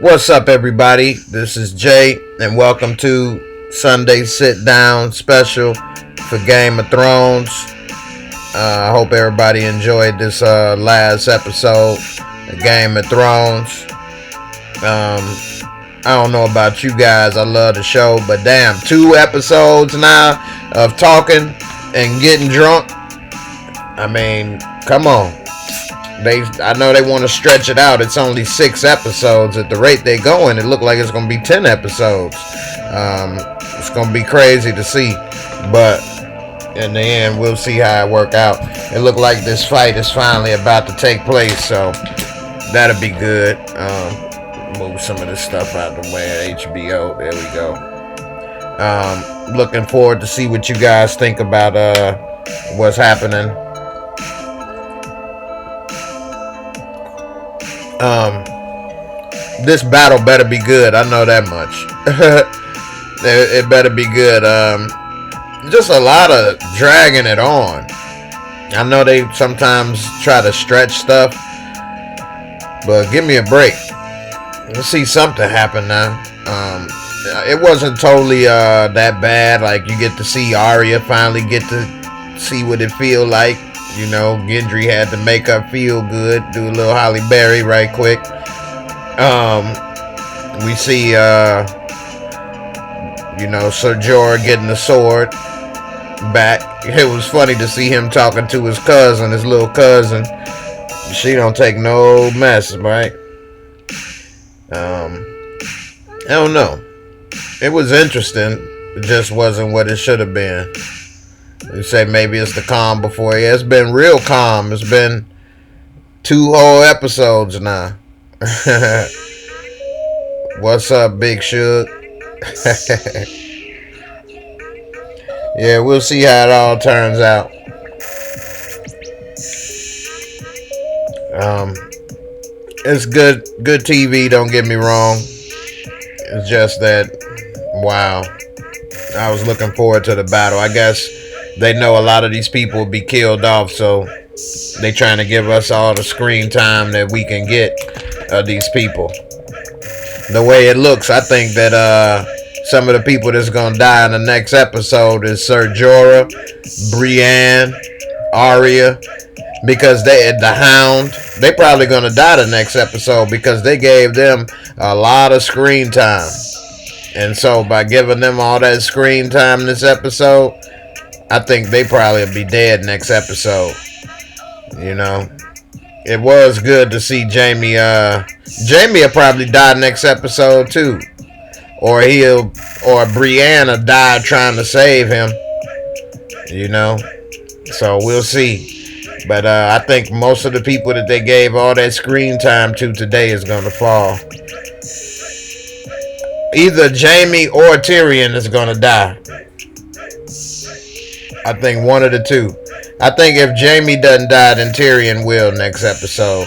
What's up, everybody? This is Jay, and welcome to Sunday Sit Down Special for Game of Thrones. I hope everybody enjoyed this last episode of Game of Thrones. I don't know about you guys, I love the show, but damn, 2 episodes now of talking and getting drunk. I mean, come on. I know they want to stretch it out. It's only 6 episodes. At the rate they're going, it looked like it's going to be 10 episodes. It's going to be crazy to see. But in the end, we'll see how it work out. It looked like this fight is finally about to take place. So that'll be good. Move some of this stuff out of the way. HBO. There we go. Looking forward to see what you guys think about what's happening. This battle better be good. I know that much. It better be good. Just a lot of dragging it on. I know they sometimes try to stretch stuff, but give me a break. Let's see something happen now. It wasn't totally that bad. Like, you get to see Arya finally get to see what it feel like. You know, Gendry had to make her feel good, do a little Halle Berry right quick. We see, Ser Jorah getting the sword back. It was funny to see him talking to his cousin, his little cousin. She don't take no mess, right? I don't know. It was interesting. It just wasn't what it should have been. You say maybe it's the calm before. Yeah, it's been real calm. It's been 2 whole episodes now. What's up, Big Shug? Yeah, we'll see how it all turns out. It's good TV, don't get me wrong. It's just that, wow. I was looking forward to the battle. I guess they know a lot of these people will be killed off, so they trying to give us all the screen time that we can get of these people. The way it looks, I think that some of the people that's gonna die in the next episode is Ser Jorah, Brienne, Arya, because the Hound. They probably gonna die the next episode because they gave them a lot of screen time, and so by giving them all that screen time this episode, I think they probably will be dead next episode. You know, it was good to see Jaime. Jaime will probably die next episode too, or Brienne will die trying to save him. You know, so we'll see. But I think most of the people that they gave all that screen time to today is gonna fall. Either Jaime or Tyrion is gonna die. I think one of the two. I think if Jaime doesn't die, then Tyrion will next episode.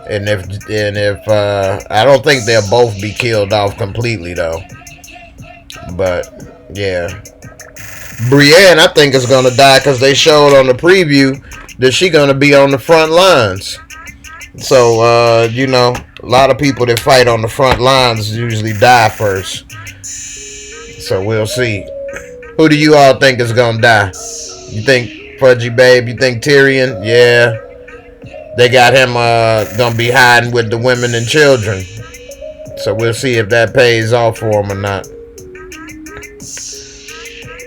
And if I don't think they'll both be killed off completely though. But yeah, Brienne I think is gonna die because they showed on the preview that she gonna be on the front lines. So a lot of people that fight on the front lines usually die first. So we'll see. Who do you all think is gonna die? You think Fudgy Babe? You think Tyrion? Yeah. They got him gonna be hiding with the women and children. So we'll see if that pays off for him or not.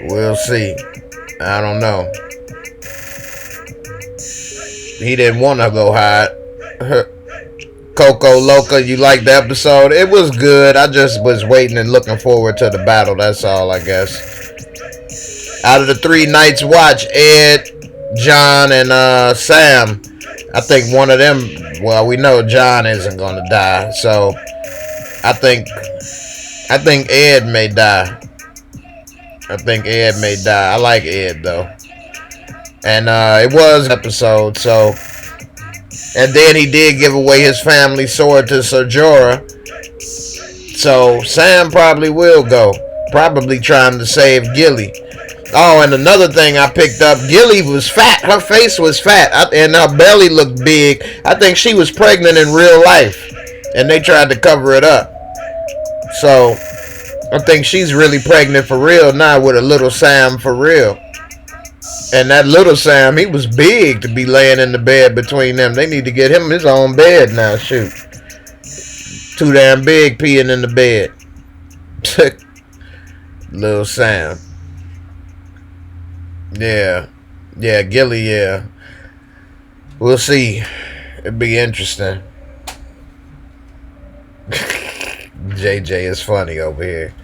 We'll see. I don't know. He didn't want to go hide. Coco Loca, you liked the episode? It was good. I just was waiting and looking forward to the battle. That's all, I guess. Out of the 3 Night's Watch, Ed, Jon, and Sam, I think one of them, well, we know Jon isn't going to die. So I think Ed may die. I like Ed, though. And it was an episode, so. And then he did give away his family sword to Ser Jorah. So Sam probably will go. Probably trying to save Gilly. Oh, and another thing I picked up, Gilly was fat. Her face was fat, and her belly looked big. I think she was pregnant in real life. and they tried to cover it up. So I think she's really pregnant for real now with a little Sam for real. And that little Sam, he was big to be laying in the bed between them. They need to get him his own bed now. Shoot, too damn big peeing in the bed. Little Sam. Yeah, Gilly. Yeah, we'll see. It'd be interesting. JJ is funny over here.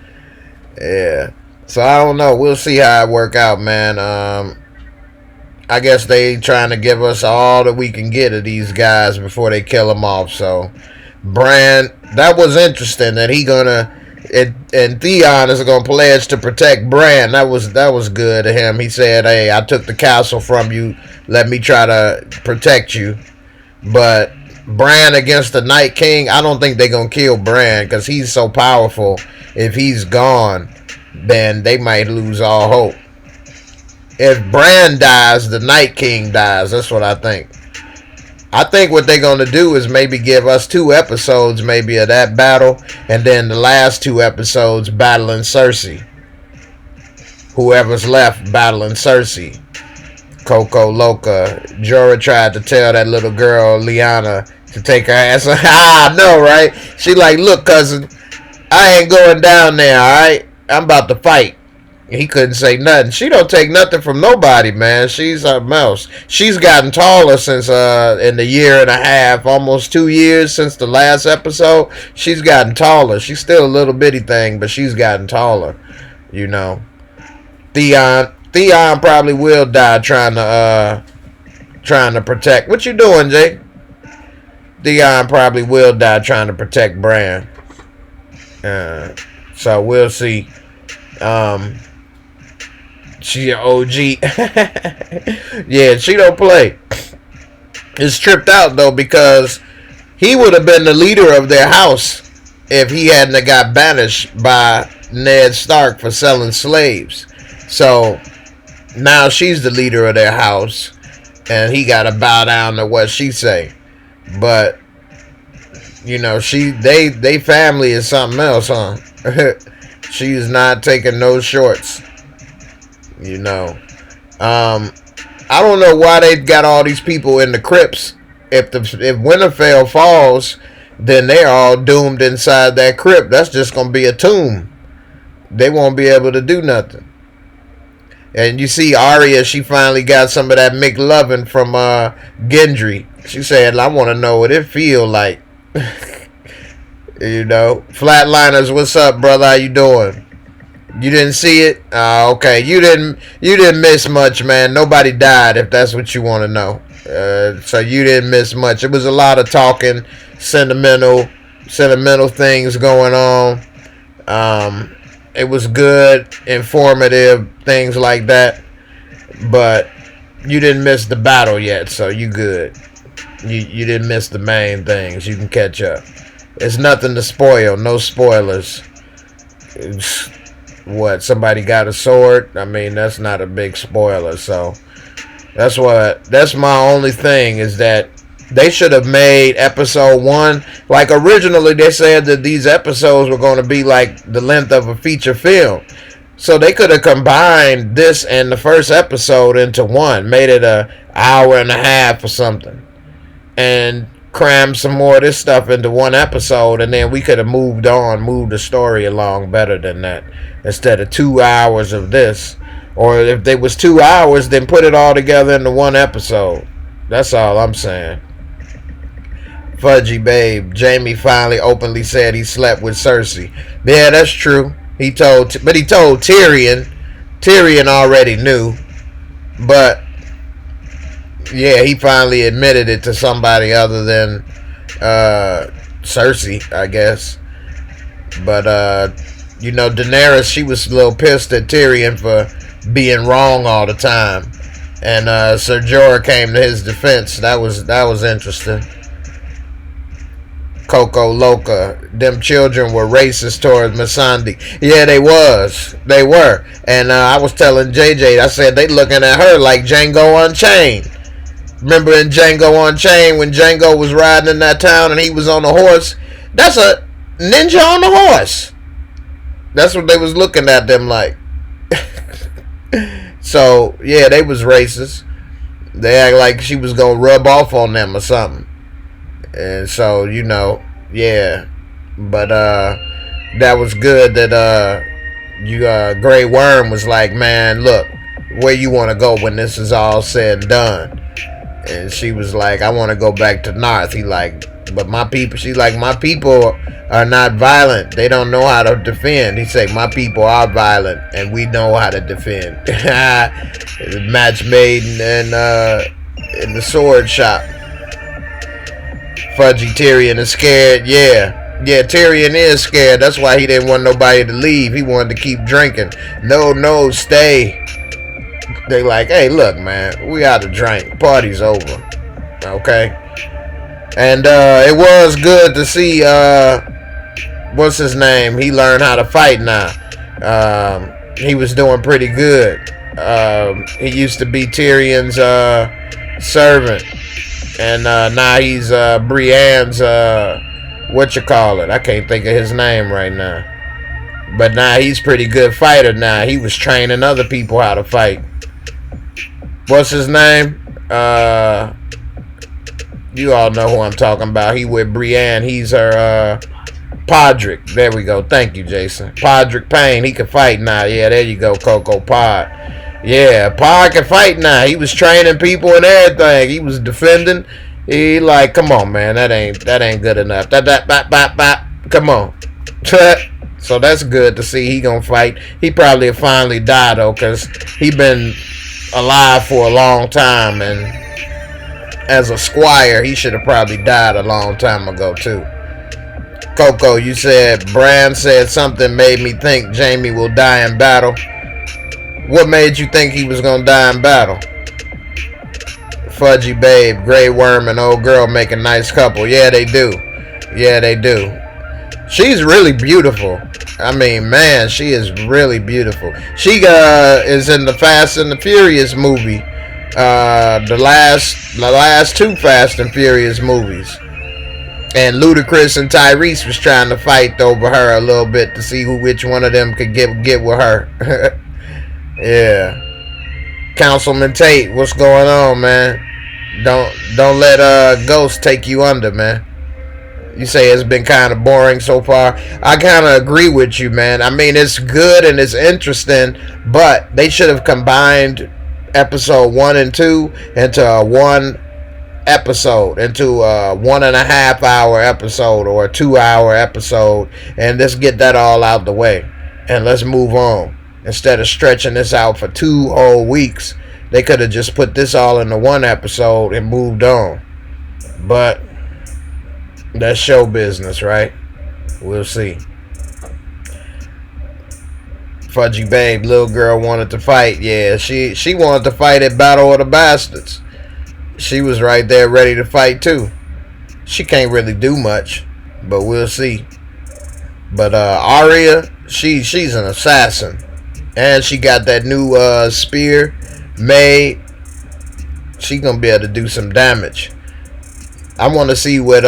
Yeah. So I don't know. We'll see how it work out, man. I guess they trying to give us all that we can get of these guys before they kill them off. So Bran, that was interesting that he gonna and Theon is gonna pledge to protect Bran. That was good of him. He said, "Hey, I took the castle from you. Let me try to protect you." But Bran against the Night King, I don't think they're gonna kill Bran because he's so powerful. If he's gone, then they might lose all hope. If Bran dies, the Night King dies. That's what I think. I think what they're gonna do is maybe give us 2 episodes maybe of that battle, and then the last 2 episodes battling Cersei. Whoever's left battling Cersei. Coco Loca. Jorah tried to tell that little girl, Lyanna, to take her ass. I know, right? She like, look, cousin, I ain't going down there, alright? I'm about to fight. He couldn't say nothing. She don't take nothing from nobody, man. She's a mouse. She's gotten taller since in the year and a half, almost 2 years since the last episode. She's gotten taller. She's still a little bitty thing, but she's gotten taller. You know. Theon probably will die trying to protect. What you doing, Jay? Theon probably will die trying to protect Bran. So we'll see. She an OG. Yeah, she don't play. It's tripped out though because he would have been the leader of their house if he hadn't got banished by Ned Stark for selling slaves. So now she's the leader of their house, and he got to bow down to what she say. But you know, they family is something else, huh? She's not taking no shorts. You know, I don't know why they got all these people in the crypts. If Winterfell falls, then they're all doomed inside that crypt. That's just gonna be a tomb. They won't be able to do nothing. And you see Arya, she finally got some of that McLovin from Gendry. She said, I want to know what it feel like. You know, Flatliners, what's up, brother? How you doing? You didn't see it? Okay. You didn't miss much, man. Nobody died, if that's what you want to know. So you didn't miss much. It was a lot of talking, sentimental things going on. It was good, informative, things like that. But you didn't miss the battle yet, so you good. You didn't miss the main things. You can catch up. It's nothing to spoil. No spoilers. What, somebody got a sword? I mean, that's not a big spoiler. So that's my only thing is that they should have made episode 1. Like originally they said that these episodes were going to be like the length of a feature film. So they could have combined this and the first episode into one, made it an hour and a half or something, and crammed some more of this stuff into one episode, and then we could have moved the story along better than that, instead of 2 hours of this. Or if there was 2 hours, then put it all together into one episode. That's all I'm saying. Fudgy babe, Jaime finally openly said he slept with Cersei. Yeah, that's true. He told Tyrion. Tyrion already knew, but yeah, he finally admitted it to somebody other than Cersei, I guess. But you know, Daenerys, she was a little pissed at Tyrion for being wrong all the time, and Ser Jorah came to his defense. That was interesting. Coco Loca, them children were racist towards Missandei. Yeah, they were. And I was telling JJ, I said they looking at her like Django Unchained. Remember in Django Unchained when Django was riding in that town and he was on a horse? That's a ninja on a horse. That's what they was looking at them like. So yeah, they was racist. They act like she was gonna rub off on them or something. And so, yeah. But that was good that Grey Worm was like, man, look, where you wanna go when this is all said and done? And she was like, I wanna go back to North. He like, but my people, she like, my people are not violent. They don't know how to defend. He said, my people are violent and we know how to defend. Match made in the sword shop. Fudgy Tyrion is scared. Yeah, Tyrion is scared. That's why he didn't want nobody to leave. He wanted to keep drinking. No, stay. They like, hey, look, man, we out to drink. Party's over. Okay. And it was good to see what's his name? He learned how to fight now. He was doing pretty good. He used to be Tyrion's servant, and now he's Brienne's I can't think of his name right now. But now he's pretty good fighter now. He was training other people how to fight. What's his name? You all know who I'm talking about. He with Brienne. He's her Podrick. There we go. Thank you, Jason. Podrick Payne. He can fight now. Yeah, there you go, Coco Pod. Yeah, Pod can fight now. He was training people and everything. He was defending. He like, come on, man. That ain't good enough. Come on. So that's good to see. He gonna fight. He probably finally die though, cause he been alive for a long time, and as a squire, he should have probably died a long time ago too. Coco, you said Bran said something made me think Jaime will die in battle. What made you think he was gonna die in battle? Fudgy Babe, Grey Worm, and old girl make a nice couple. Yeah, they do. She's really beautiful. I mean, man, she is really beautiful. She is in the Fast and the Furious movie. The last two Fast and Furious movies. And Ludacris and Tyrese was trying to fight over her a little bit to see which one of them could get with her. Yeah. Councilman Tate, what's going on, man? Don't let Ghost take you under, man. You say it's been kind of boring so far. I kind of agree with you, man. I mean, it's good and it's interesting, but they should have combined episode 1 and 2 into one episode, into a 1.5 hour episode or a 2 hour episode, and let's get that all out the way and let's move on. Instead of stretching this out for 2 whole weeks, they could have just put this all into one episode and moved on. But that's show business, right? We'll see. Fudgy Babe, little girl wanted to fight. Yeah, she wanted to fight at Battle of the Bastards. She was right there ready to fight too. She can't really do much, but we'll see. But Arya, she's an assassin. And she got that new spear made. She gonna be able to do some damage. I want to see what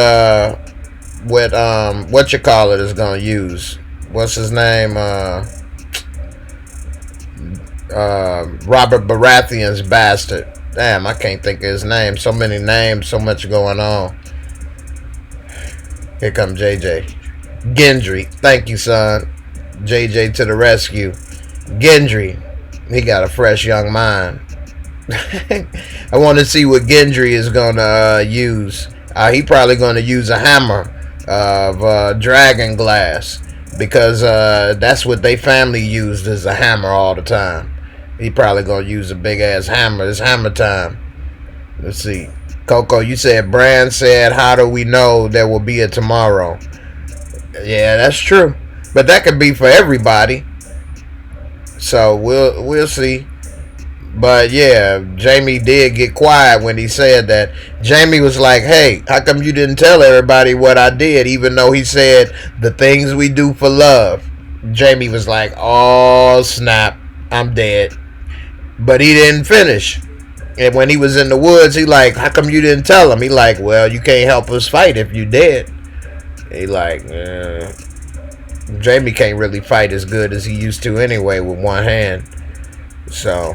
you call it is gonna use. What's his name? Robert Baratheon's bastard. Damn, I can't think of his name. So many names, so much going on. Here comes JJ. Gendry. Thank you, son. JJ to the rescue. Gendry. He got a fresh young mind. I want to see what Gendry is going to use. He probably going to use a hammer of dragon glass, because that's what they family used as a hammer all the time. He probably going to use a big ass hammer. It's hammer time. Let's see. Coco, you said Bran said, how do we know there will be a tomorrow? Yeah, that's true. But that could be for everybody. So we'll see. But yeah, Jaime did get quiet when he said that. Jaime was like, hey, how come you didn't tell everybody what I did, even though he said the things we do for love? Jaime was like, oh snap, I'm dead. But he didn't finish. And when he was in the woods, he like, how come you didn't tell him? He like, well, you can't help us fight if you dead. He like, Jamie can't really fight as good as he used to anyway with one hand. So,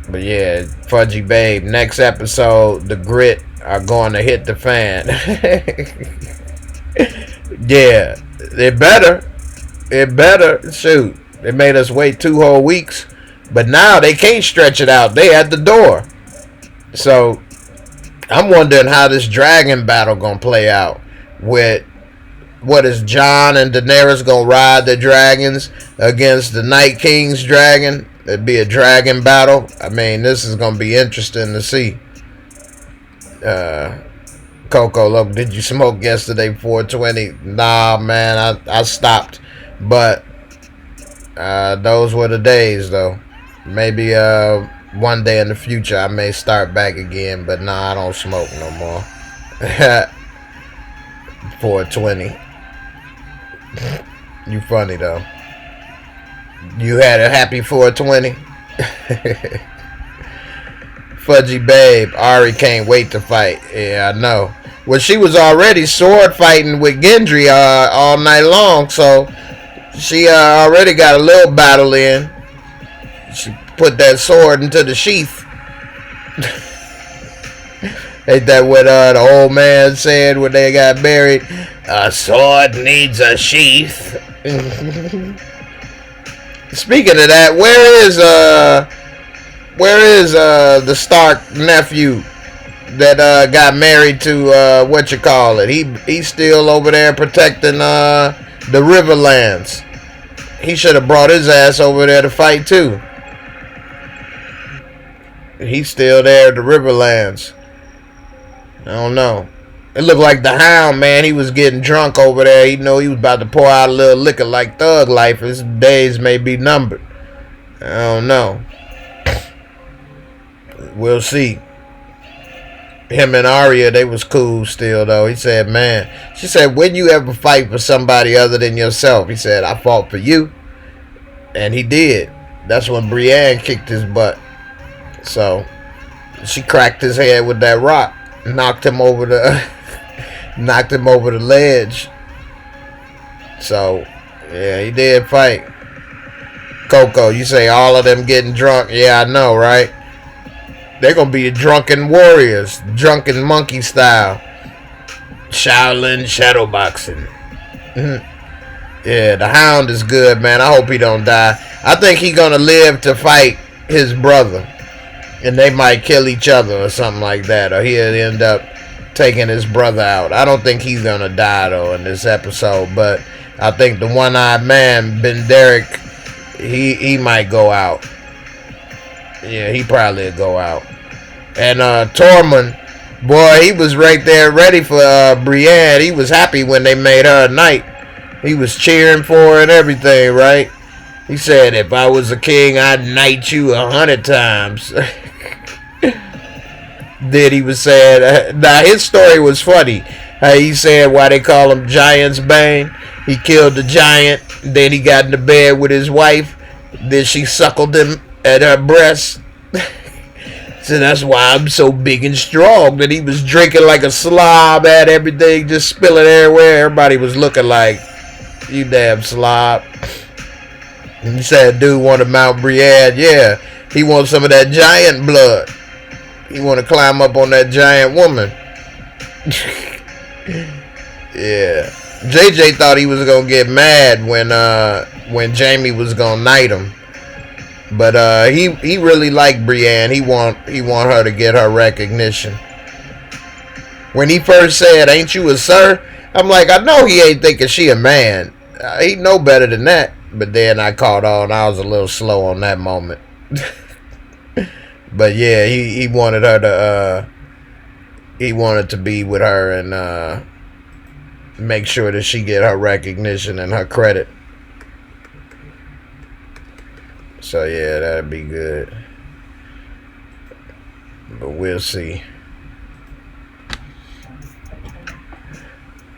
but yeah, Fudgy Babe. Next episode, the grit are going to hit the fan. Yeah, it better. It better. Shoot, they made us wait 2 whole weeks, but now they can't stretch it out. They at the door. So I'm wondering how this dragon battle gonna play out. With what is Jon and Daenerys gonna ride the dragons against the Night King's dragon? It'd be a dragon battle. I mean, this is gonna be interesting to see. Coco, look, did you smoke yesterday 420? Nah, man, I stopped. But those were the days, though. Maybe one day in the future I may start back again. But nah, I don't smoke no more. 420. You funny, though. You had a happy 420? Fudgy Babe, Ari can't wait to fight. Yeah, I know. Well, she was already sword fighting with Gendry all night long, so she already got a little battle in. She put that sword into the sheath. Ain't that what the old man said when they got married? A sword needs a sheath. Speaking of that, where is the Stark nephew that got married to what you call it? He's still over there protecting the Riverlands. He should have brought his ass over there to fight too. He's still there at the Riverlands. I don't know. It looked like the Hound, man. He was getting drunk over there. He know he was about to pour out a little liquor like Thug Life. His days may be numbered. I don't know. We'll see. Him and Arya, they was cool still, though. He said, man. She said, when you ever fight for somebody other than yourself? He said, I fought for you. And he did. That's when Brienne kicked his butt. So, she cracked his head with that rock. Knocked him over the ledge. So, yeah, he did fight. Coco, you say all of them getting drunk. Yeah, I know, right? They're going to be drunken warriors. Drunken monkey style. Shaolin shadowboxing. Yeah, the Hound is good, man. I hope he don't die. I think he going to live to fight his brother. And they might kill each other or something like that. Or he'll end up taking his brother out. I don't think he's going to die, though, in this episode. But I think the one-eyed man, Ben Derek, he might go out. Yeah, he probably will go out. And Tormund, boy, he was right there ready for Brienne. He was happy when they made her a knight. He was cheering for her and everything, right? He said, if I was a king, I'd knight you 100 times. Then he was saying, now his story was funny. He said why they call him Giant's Bane. He killed the giant. Then he got into bed with his wife. Then she suckled him at her breast. So that's why I'm so big and strong. That he was drinking like a slob, had everything just spilling everywhere. Everybody was looking like, you damn slob. He said dude wanted Mount Brienne. Yeah, he wants some of that giant blood. He want to climb up on that giant woman. Yeah. JJ thought he was going to get mad when Jaime was going to knight him. But he really liked Brienne. He want her to get her recognition. When he first said, ain't you a sir? I'm like, I know he ain't thinking she a man. He know better than that. But then I caught on. I was a little slow on that moment. But yeah, he wanted her to he wanted to be with her and make sure that she get her recognition and her credit. So yeah, that'd be good. But we'll see.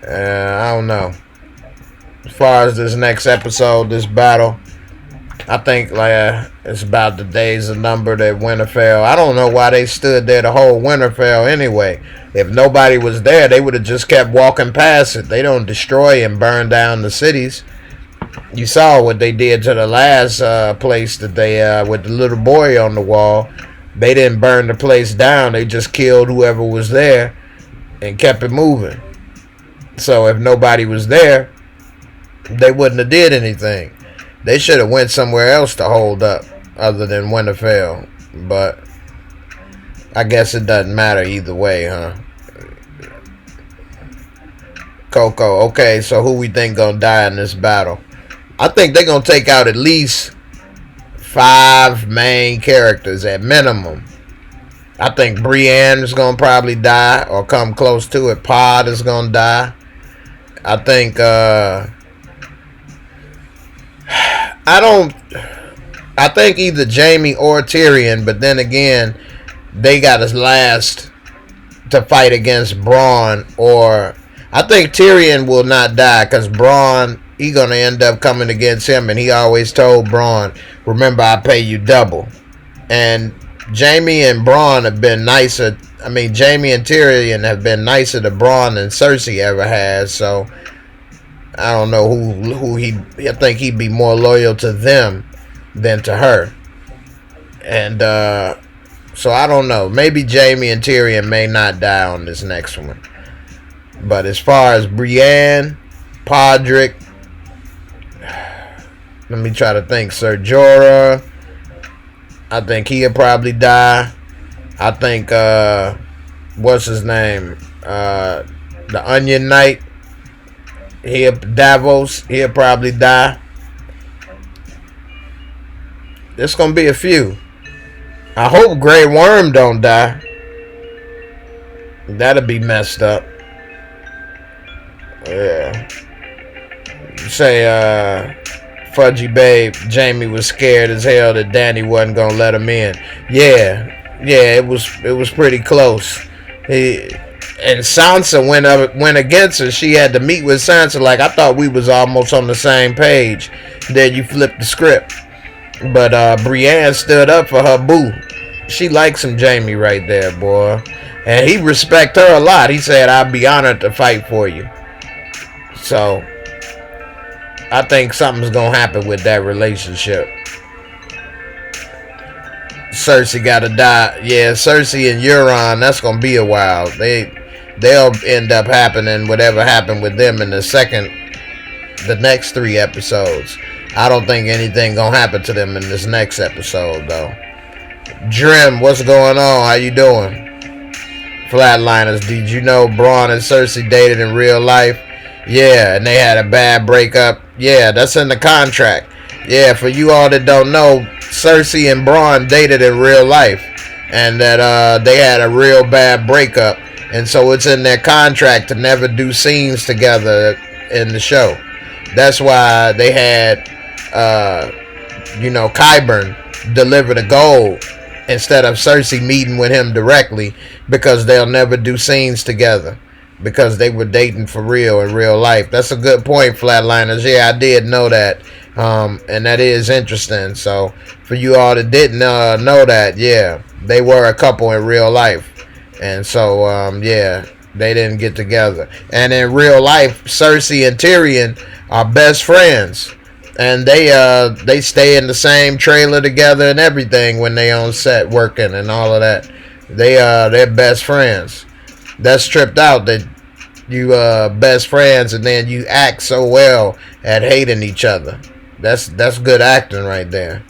I don't know. As far as this next episode, this battle, I think it's about the days of numbered at Winterfell. I don't know why they stood there the whole Winterfell anyway. If nobody was there, they would have just kept walking past it. They don't destroy and burn down the cities. You saw what they did to the last place that they with the little boy on the wall. They didn't burn the place down. They just killed whoever was there and kept it moving. So if nobody was there, they wouldn't have did anything. They should have went somewhere else to hold up other than Winterfell. But I guess it doesn't matter either way, huh? Coco. Okay, so who we think gonna die in this battle? I think they're gonna take out at least 5 main characters at minimum. I think Brienne is gonna probably die or come close to it. Pod is gonna die. I think I think either Jaime or Tyrion, but then again, they got his last to fight against Bronn, or I think Tyrion will not die because Bronn, he gonna end up coming against him, and he always told Bronn, remember, I pay you double. And Jaime and Bronn have been nicer. I mean, Jaime and Tyrion have been nicer to Bronn than Cersei ever has, so I don't know I think he'd be more loyal to them than to her. And so I don't know. Maybe Jaime and Tyrion may not die on this next one. But as far as Brienne, Podrick, let me try to think. Ser Jorah, I think he'll probably die. I think what's his name? The Onion Knight. Davos, he'll probably die. There's gonna be a few. I hope Grey Worm don't die. That'll be messed up. Yeah. Say Fudgy Babe, Jaime was scared as hell that Dany wasn't gonna let him in. Yeah, it was pretty close. And Sansa went against her. She had to meet with Sansa. Like, I thought we was almost on the same page. Then you flipped the script. But Brienne stood up for her boo. She likes some Jaime right there, boy. And he respect her a lot. He said, I'd be honored to fight for you. So I think something's gonna happen with that relationship. Cersei gotta die. Yeah, Cersei and Euron, that's gonna be a while. They'll end up happening whatever happened with them in the next 3 episodes. I don't think anything gonna happen to them in this next episode though. Drim, what's going on? How you doing? Flatliners, did you know Bronn and Cersei dated in real life? Yeah, and they had a bad breakup. Yeah, that's in the contract. Yeah, for you all that don't know, Cersei and Bronn dated in real life, and that they had a real bad breakup, and so it's in their contract to never do scenes together in the show. That's why they had Qyburn deliver the gold instead of Cersei meeting with him directly, because they'll never do scenes together because they were dating for real in real life. That's a good point, Flatliners. Yeah, I did know that. And that is interesting. So for you all that didn't know that, yeah, they were a couple in real life. And so, yeah, they didn't get together. And in real life, Cersei and Tyrion are best friends. And they stay in the same trailer together and everything when they on set working and all of that. They're best friends. That's tripped out that you best friends and then you act so well at hating each other. That's good acting right there.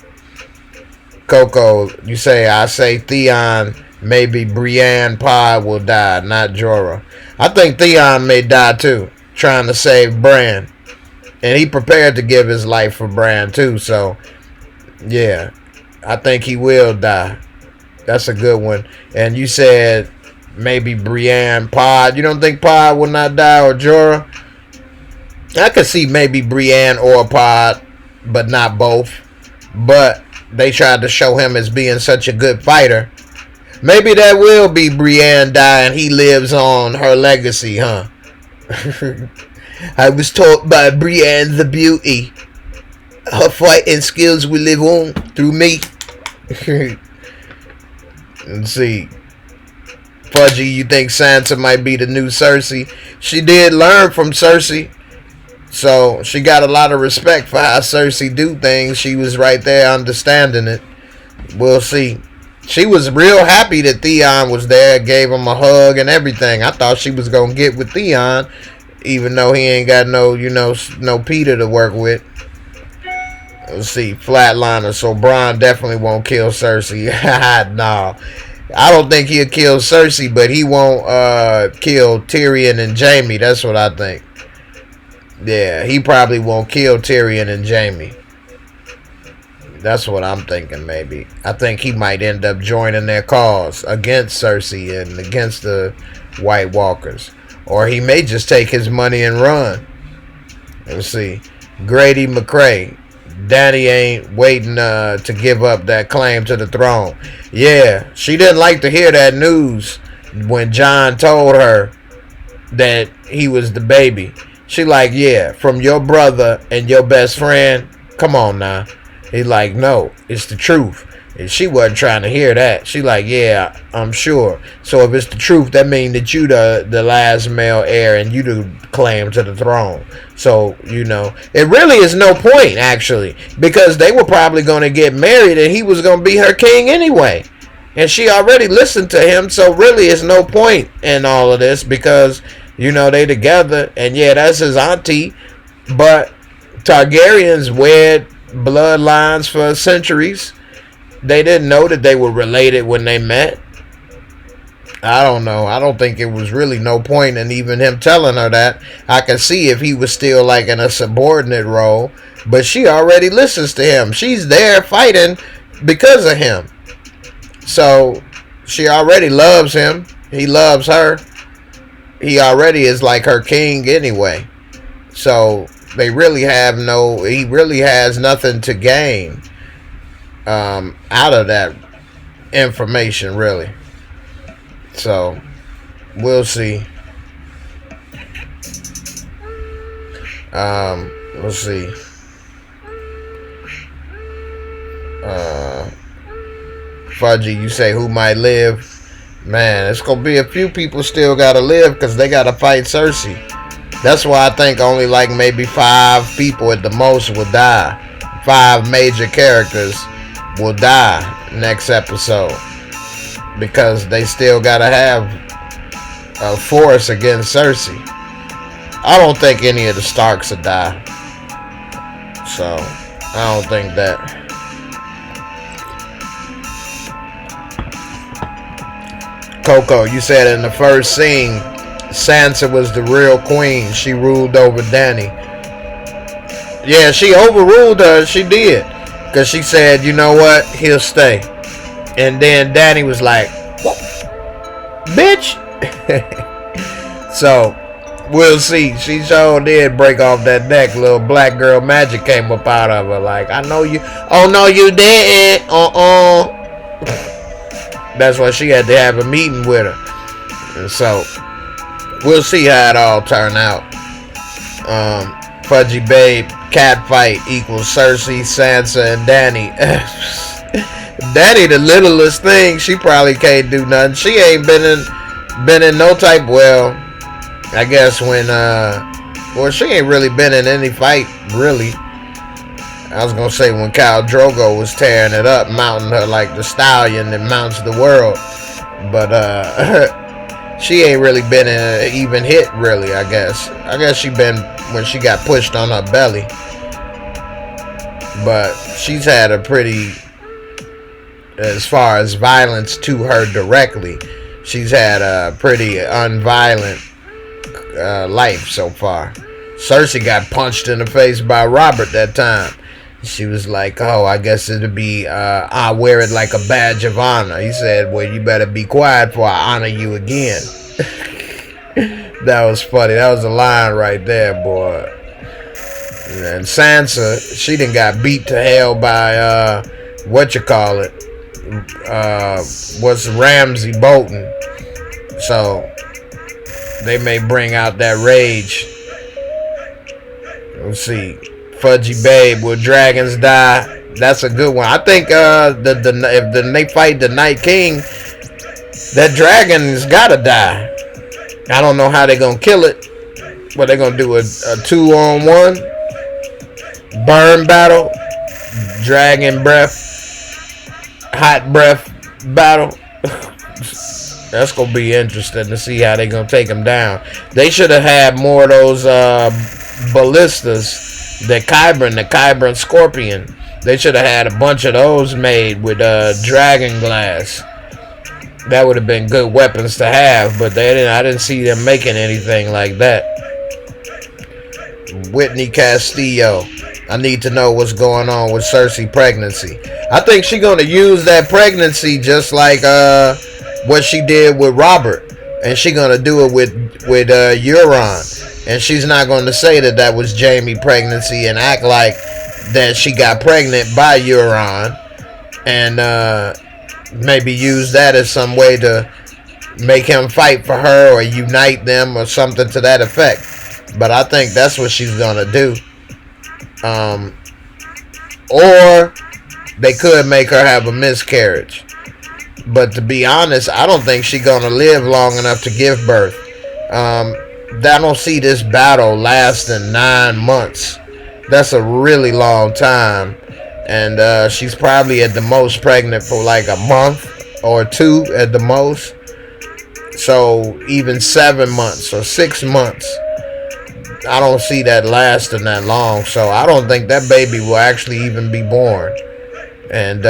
Coco, you say, I say Theon, maybe Brienne Pod will die, not Jorah. I think Theon may die too, trying to save Bran. And he prepared to give his life for Bran too, so yeah, I think he will die. That's a good one. And you said maybe Brienne Pod. You don't think Pod will not die, or Jorah? I could see maybe Brienne or Pod, but not both. But they tried to show him as being such a good fighter. Maybe that will be Brienne die and he lives on her legacy, huh? I was taught by Brienne the Beauty. Her fighting skills will live on through me. Let's see. Fudgy, you think Sansa might be the new Cersei? She did learn from Cersei. So she got a lot of respect for how Cersei do things. She was right there understanding it. We'll see. She was real happy that Theon was there, gave him a hug and everything. I thought she was going to get with Theon, even though he ain't got no, no Peter to work with. Let's see, flatliner. So Bronn definitely won't kill Cersei. No. I don't think he'll kill Cersei, but he won't kill Tyrion and Jaime. That's what I think. Yeah, he probably won't kill Tyrion and Jaime. That's what I'm thinking, maybe. I think he might end up joining their cause against Cersei and against the White Walkers. Or he may just take his money and run. Let's see. Grady McCrae. Dany ain't waiting to give up that claim to the throne. Yeah, she didn't like to hear that news when Jon told her that he was the baby. She like, yeah, from your brother and your best friend. Come on now. He's like, no, it's the truth. And she wasn't trying to hear that. She like, yeah, I'm sure. So if it's the truth, that means that you the last male heir and you the claim to the throne. So, it really is no point, actually, because they were probably going to get married and he was going to be her king anyway. And she already listened to him, so really it's no point in all of this because, they together. And yeah, that's his auntie. But Targaryens wed bloodlines for centuries. They didn't know that they were related when they met. I don't know. I don't think it was really no point in even him telling her that. I could see if he was still like in a subordinate role. But she already listens to him. She's there fighting because of him. So she already loves him. He loves her. He already is like her king anyway. So he really has nothing to gain out of that information, really. So we'll see. Let's see. Fudgy, you say who might live? Man, it's gonna be a few people still gotta live because they gotta fight Cersei. That's why I think only like maybe 5 people at the most will die. 5 major characters will die next episode because they still gotta have a force against Cersei. I don't think any of the Starks will die. So I don't think that. Coco, you said in the first scene Sansa was the real queen. She ruled over Dany. Yeah, she overruled her. She did. Because she said, you know what? He'll stay. And then Dany was like, what? Bitch. So, we'll see. She sure did break off that neck. Little black girl magic came up out of her. Like, I know you. Oh, no, you didn't. That's why she had to have a meeting with her. And so, we'll see how it all turn out. Fudgy Babe, cat fight equals Cersei, Sansa, and Dany. Dany, the littlest thing, she probably can't do nothing. She ain't been in no type. Well, I guess when she ain't really been in any fight, really. I was gonna say when Khal Drogo was tearing it up, mounting her like the stallion that mounts the world, but she ain't really been in an even hit, really. I guess she been when she got pushed on her belly, but she's had a pretty, as far as violence to her directly, she's had a pretty unviolent life so far. Cersei got punched in the face by Robert that time. She was like, oh, I guess it'll be, I wear it like a badge of honor. He said, well, you better be quiet before I honor you again. That was funny. That was a line right there, boy. And Sansa, she done got beat to hell by, what's Ramsay Bolton. So, they may bring out that rage. Let's see. Fudgy Babe, will dragons die? That's a good one. I think if they fight the Night King, that dragon's gotta die. I don't know how they're gonna kill it. But they're gonna do a 2-on-1 burn battle, dragon breath, hot breath battle. That's gonna be interesting to see how they're gonna take them down. They should have had more of those ballistas, the Kyber Scorpion. They should have had a bunch of those made with dragon glass. That would have been good weapons to have, but I didn't see them making anything like that. Whitney Castillo, I need to know what's going on with Cersei pregnancy. I think she's gonna use that pregnancy just like what she did with Robert, and she's gonna do it with Euron, and she's not going to say that was Jaime pregnancy and act like that she got pregnant by Euron, and maybe use that as some way to make him fight for her or unite them or something to that effect. But I think that's what she's gonna do. Or they could make her have a miscarriage. But to be honest, I don't think she's gonna live long enough to give birth. I don't see this battle lasting 9 months. That's a really long time. And she's probably at the most pregnant for like a month or 2 at the most. So even 7 months or 6 months, I don't see that lasting that long. So I don't think that baby will actually even be born. And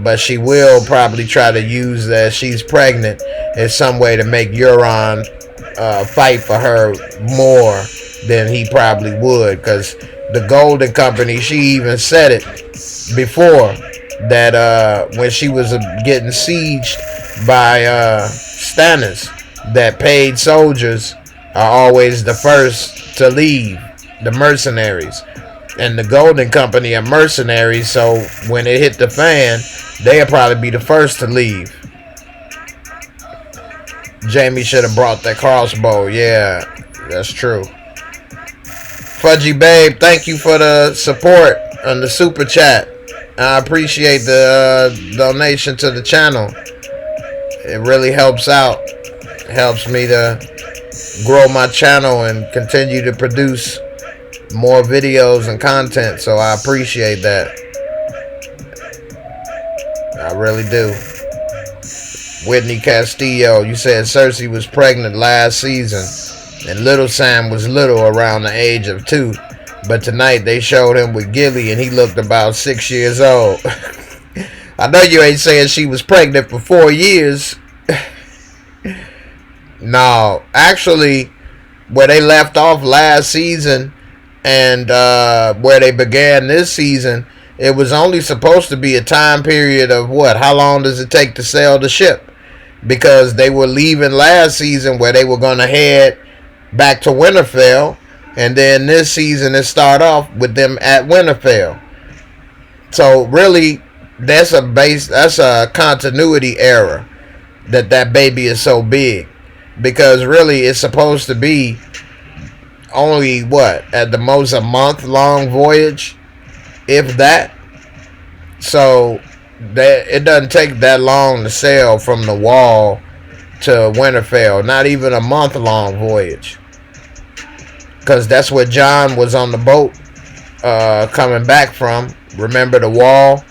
but she will probably try to use that she's pregnant as some way to make Euron fight for her more than he probably would, because the Golden Company, she even said it before that when she was getting sieged by Stannis, that paid soldiers are always the first to leave, the mercenaries. And the Golden Company are mercenaries, so when it hit the fan, they'll probably be the first to leave. Jaime should have brought that crossbow. Yeah, that's true. Fudgy Babe, thank you for the support on the super chat. I appreciate the donation to the channel. It really helps out. It helps me to grow my channel and continue to produce more videos and content, so I appreciate that. I really do. Whitney Castillo, you said Cersei was pregnant last season and Little Sam was little, around the age of 2, but tonight they showed him with Gilly and he looked about 6 years old. I know you ain't saying she was pregnant for 4 years. No, actually, where they left off last season and where they began this season, it was only supposed to be a time period of what? How long does it take to sail the ship? Because they were leaving last season where they were going to head back to Winterfell, and then this season it start off with them at Winterfell. So really, that's a continuity error that baby is so big, because really it's supposed to be only what, at the most a month-long voyage, if that. So that it doesn't take that long to sail from the Wall to Winterfell. Not even a month-long voyage, because that's where Jon was on the boat coming back from. Remember the Wall?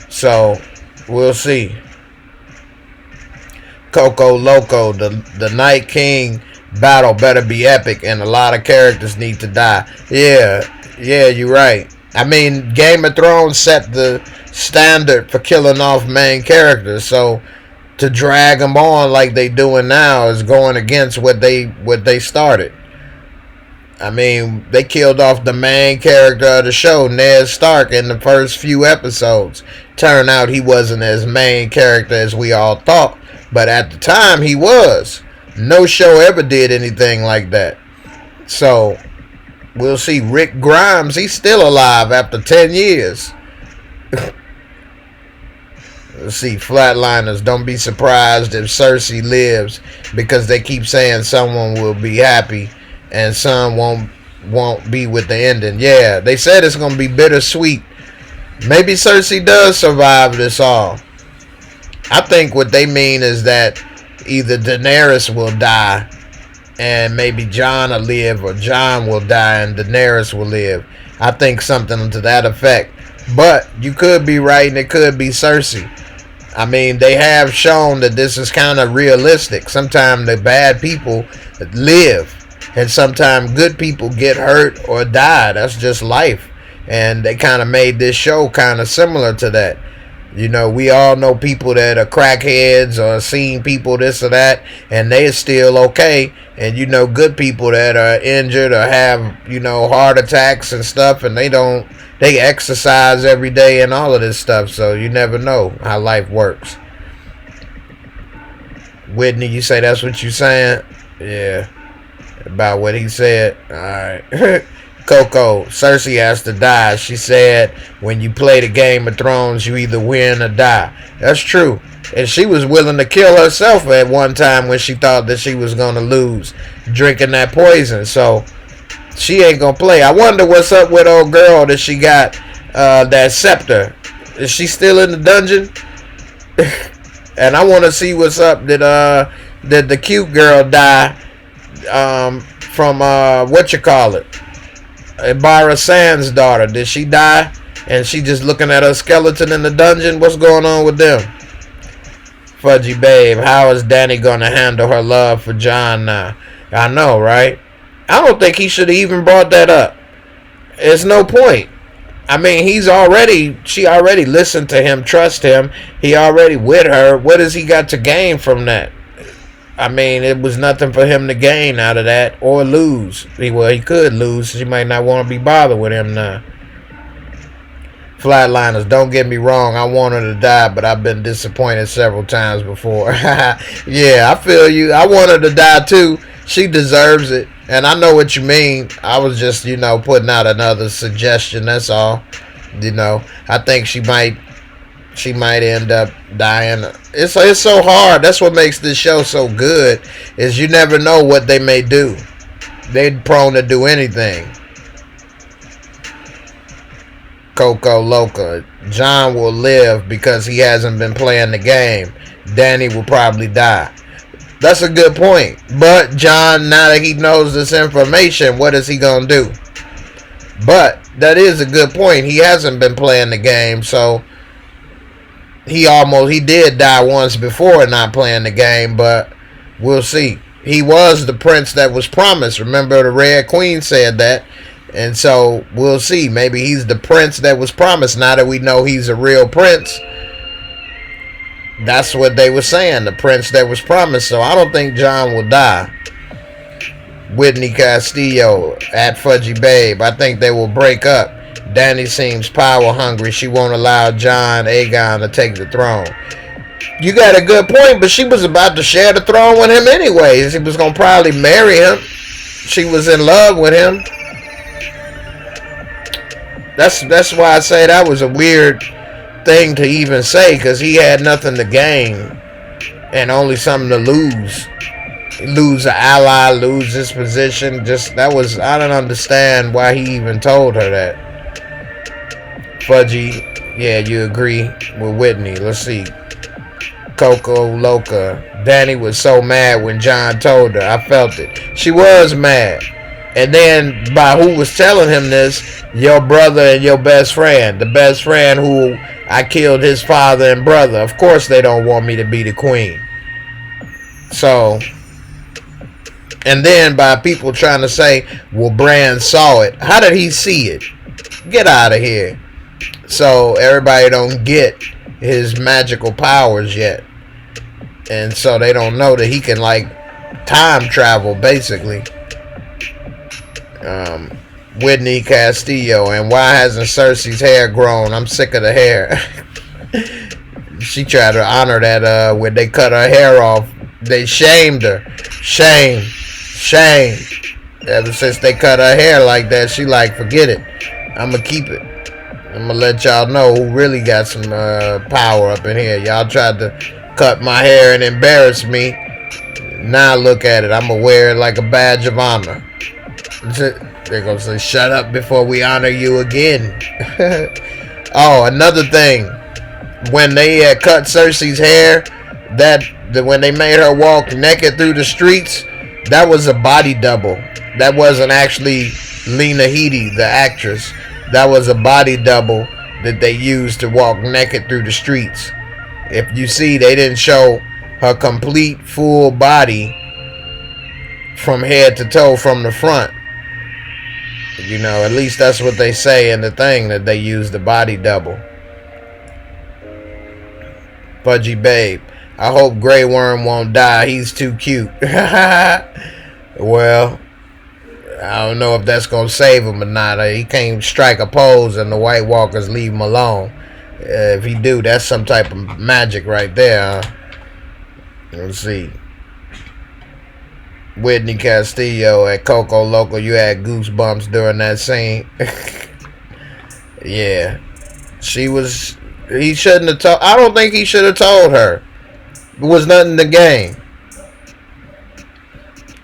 So we'll see. Coco Loco, the Night King battle better be epic, and a lot of characters need to die. Yeah, you're right. I mean, Game of Thrones set the standard for killing off main characters, so to drag them on like they doing now is going against what they started. I mean, they killed off the main character of the show, Ned Stark, in the first few episodes. Turned out he wasn't as main character as we all thought, but at the time he was. No show ever did anything like that. So we'll see. Rick Grimes, he's still alive after 10 years. Let's see. Flatliners, don't be surprised if Cersei lives, because they keep saying someone will be happy and some won't won't be with the ending. Yeah, they said it's gonna be bittersweet. Maybe Cersei does survive this all. I think what they mean is that either Daenerys will die and maybe Jon will live, or Jon will die and Daenerys will live. I think something to that effect. But you could be right, and it could be Cersei. I mean, they have shown that this is kind of realistic. Sometimes the bad people live, and sometimes good people get hurt or die. That's just life. And they kind of made this show kind of similar to that. You know, we all know people that are crackheads or seen people this or that, and they're still okay. And you know, good people that are injured or have, you know, heart attacks and stuff, and they exercise every day and all of this stuff. So you never know how life works. Whitney, you say that's what you saying? Yeah, about what he said. All right. Coco, Cersei has to die. She said, when you play the Game of Thrones, you either win or die. That's true. And she was willing to kill herself at one time when she thought that she was going to lose, drinking that poison. So she ain't going to play. I wonder what's up with old girl that she got that scepter. Is she still in the dungeon? And I want to see what's up. Did the cute girl die from what you call it? Ibarra Sand's daughter. Did she die? And she just looking at her skeleton in the dungeon? What's going on with them? Fudgy Babe, how is Dany gonna handle her love for Jon now? I know, right? I don't think he should have even brought that up. There's no point. I mean, she already listened to him, trust him. He already with her. What has he got to gain from that? I mean, it was nothing for him to gain out of that or lose. He could lose. She might not want to be bothered with him now. Flatliners, don't get me wrong. I want her to die, but I've been disappointed several times before. Yeah, I feel you. I want her to die too. She deserves it. And I know what you mean. I was just, putting out another suggestion. That's all. I think she might end up dying. It's so hard. That's what makes this show so good, is you never know what they may do. They're prone to do anything. Coco Loca, Jon will live because he hasn't been playing the game. Dany will probably die. That's a good point. But Jon, now that he knows this information, what is he going to do? But that is a good point. He hasn't been playing the game, so he did die once before not playing the game, but we'll see. He was the prince that was promised. Remember, the Red Queen said that. And so we'll see. Maybe he's the prince that was promised. Now that we know he's a real prince, that's what they were saying, the prince that was promised. So I don't think Jon will die. Whitney Castillo at Fudgy Babe, I think they will break up. Dany seems power hungry. She won't allow Jon Aegon to take the throne. You got a good point, but she was about to share the throne with him anyways. He was going to probably marry him. She was in love with him. That's why I say that was a weird thing to even say, because he had nothing to gain and only something to lose. Lose an ally, lose his position. I don't understand why he even told her that. Fudgy, yeah, you agree with Whitney. Let's see. Coco Loca, Dany was so mad when Jon told her. I felt it. She was mad. And then, by who was telling him this? Your brother and your best friend. The best friend who I killed his father and brother. Of course they don't want me to be the queen. So, and then by people trying to say, well, Bran saw it. How did he see it? Get out of here. So, everybody don't get his magical powers yet. And so they don't know that he can, time travel, basically. Whitney Castillo, and why hasn't Cersei's hair grown? I'm sick of the hair. She tried to honor that when they cut her hair off. They shamed her. Shame. Ever since they cut her hair like that, she forget it. I'ma keep it. I'ma let y'all know who really got some power up in here. Y'all tried to cut my hair and embarrass me. Now look at it. I'ma wear it like a badge of honor. They're gonna say, "Shut up before we honor you again." Oh, another thing. When they cut Cersei's hair, when they made her walk naked through the streets, that was a body double. That wasn't actually Lena Headey, the actress. That was a body double that they used to walk naked through the streets. If you see, they didn't show her complete full body from head to toe from the front. You know, at least that's what they say in the thing, that they used the body double. Pudgy Babe, I hope Grey Worm won't die. He's too cute. Well, I don't know if that's going to save him or not. He can't strike a pose and the White Walkers leave him alone. If he do, that's some type of magic right there. Let's see. Whitney Castillo at Coco Loco. You had goosebumps during that scene. Yeah. He shouldn't have told. I don't think he should have told her. It was nothing in the game.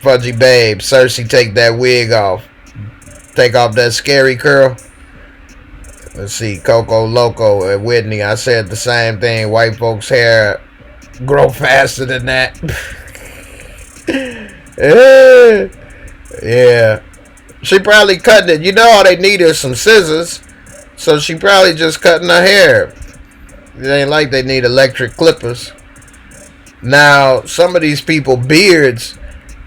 Fudgy Babe, Cersei, take that wig off. Take off that scary curl. Let's see, Coco Loco at Whitney. I said the same thing. White folks' hair grow faster than that. Yeah. She probably cutting it. You know all they need is some scissors. So she probably just cutting her hair. It ain't like they need electric clippers. Now, some of these people, beards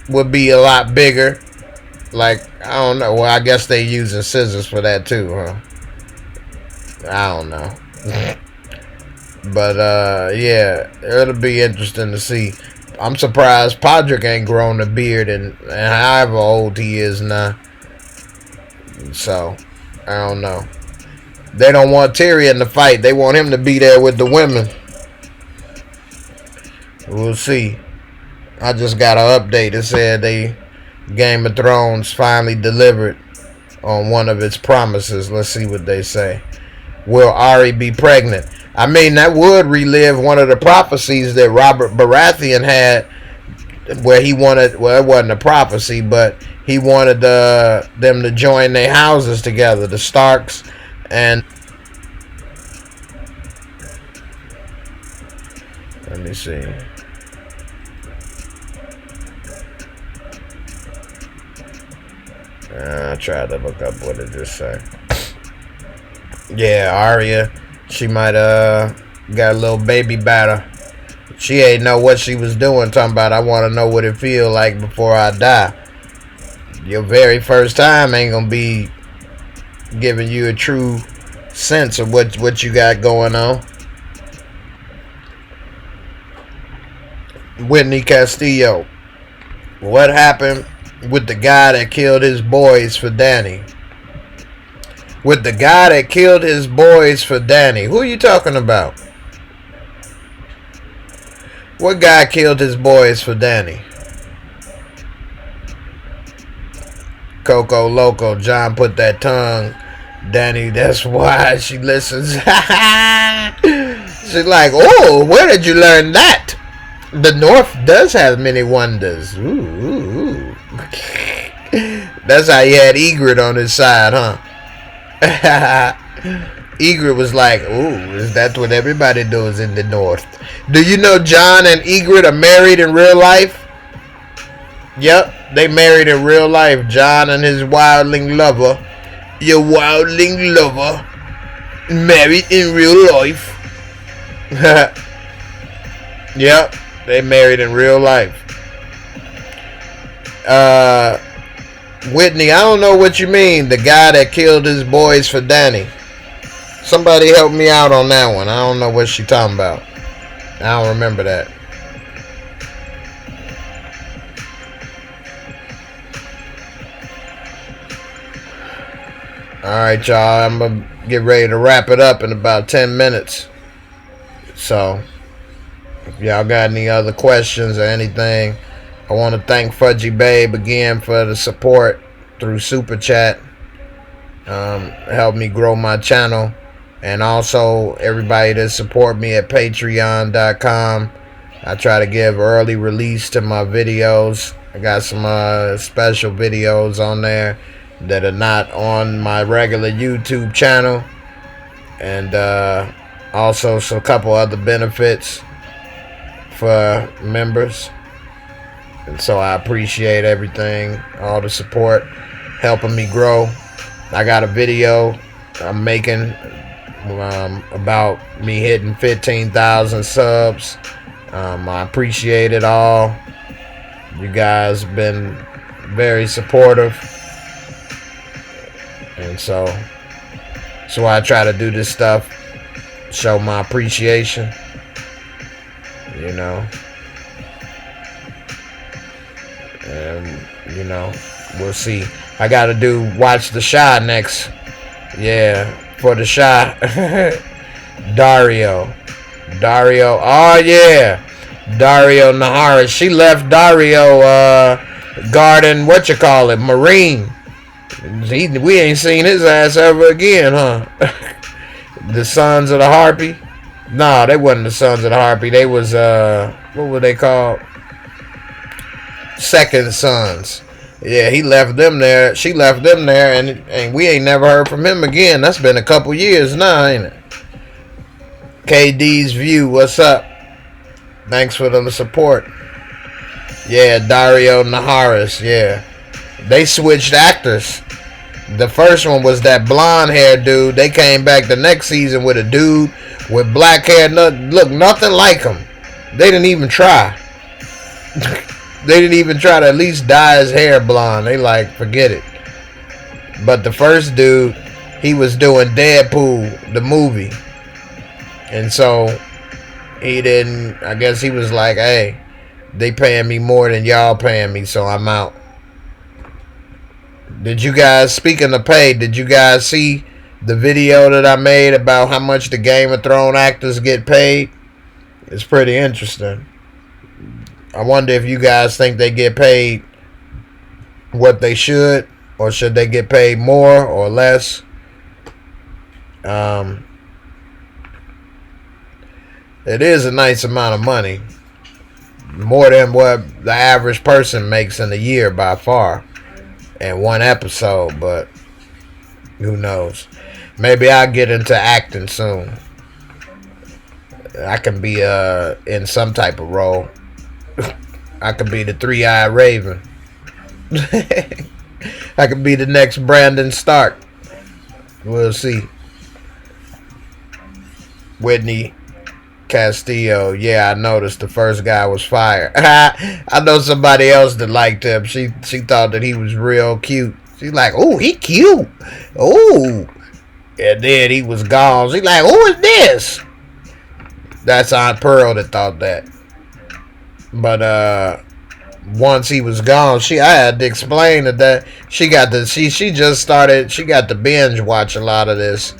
would be a lot bigger. Like, I don't know. Well, I guess they using scissors for that too, huh? I don't know. But, yeah, it'll be interesting to see. I'm surprised Podrick ain't grown a beard and however old he is now. So, I don't know. They don't want Tyrion to fight. They want him to be there with the women. We'll see. I just got an update. It said Game of Thrones finally delivered on one of its promises. Let's see what they say. Will Arya be pregnant? I mean, that would relive one of the prophecies that Robert Baratheon had, where he wanted, well, it wasn't a prophecy, but he wanted them to join their houses together, the Starks and... Let me see. I tried to look up what it just said. Yeah, Arya, she might got a little baby batter. She ain't know what she was doing, talking about, I want to know what it feel like before I die. Your very first time ain't gonna be giving you a true sense of what you got going on. Whitney Castillo, what happened with the guy that killed his boys for Dany? With the guy that killed his boys for Dany. Who are you talking about? What guy killed his boys for Dany? Coco Loco, John put that tongue. Dany, that's why she listens. She's like, oh, where did you learn that? The North does have many wonders. Ooh. That's how he had Ygritte on his side, huh? Ygritte was like, ooh, is that what everybody does in the North? Do you know Jon and Ygritte are married in real life? Yep, they married in real life. Jon and his wildling lover. Your wildling lover. Married in real life. Yep, they married in real life. Whitney, I don't know what you mean. The guy that killed his boys for Dany. Somebody help me out on that one. I don't know what she talking about. I don't remember that. Alright, y'all. I'm going to get ready to wrap it up in about 10 minutes. So, if y'all got any other questions or anything, I want to thank Fudgy Babe again for the support through Super Chat. Helped me grow my channel. And also, everybody that support me at patreon.com. I try to give early release to my videos. I got some special videos on there that are not on my regular YouTube channel, and also a couple other benefits for members. And so I appreciate everything, all the support, helping me grow. I got a video I'm making about me hitting 15,000 subs. I appreciate it all. You guys have been very supportive, and so that's why I try to do this stuff, show my appreciation, you know. And you know, we'll see. I gotta watch the Shy next. Yeah, for the Shy. Dario. Oh yeah. Dario Nahara. She left Dario guarding Marine. We ain't seen his ass ever again, huh? The Sons of the Harpy? No, they wasn't the Sons of the Harpy. They was what were they called? Second Sons. Yeah, he left them there. She left them there, and we ain't never heard from him again. That's been a couple years now, ain't it? KD's View, what's up? Thanks for the support. Yeah, Dario Naharis. Yeah, they switched actors. The first one was that blonde hair dude. They came back the next season with a dude with black hair. Look, nothing like him. They didn't even try. They didn't even try to at least dye his hair blonde. They like, forget it. But the first dude, he was doing Deadpool, the movie. And so he didn't, I guess he was like, hey, they paying me more than y'all paying me, so I'm out. Did you guys, speaking of pay, did you guys see the video that I made about how much the Game of Thrones actors get paid? It's pretty interesting. I wonder if you guys think they get paid what they should, or should they get paid more or less? It is a nice amount of money. More than what the average person makes in a year by far. In one episode, but who knows? Maybe I'll get into acting soon. I can be in some type of role. I could be the three-eyed raven. I could be the next Brandon Stark. We'll see. Whitney Castillo. Yeah, I noticed the first guy was fired. I know somebody else that liked him. She thought that he was real cute. She's like, oh, he cute. Oh. And then he was gone. She's like, who is this? That's Aunt Pearl that thought that. But once he was gone, I had to explain that she got to binge watch a lot of this.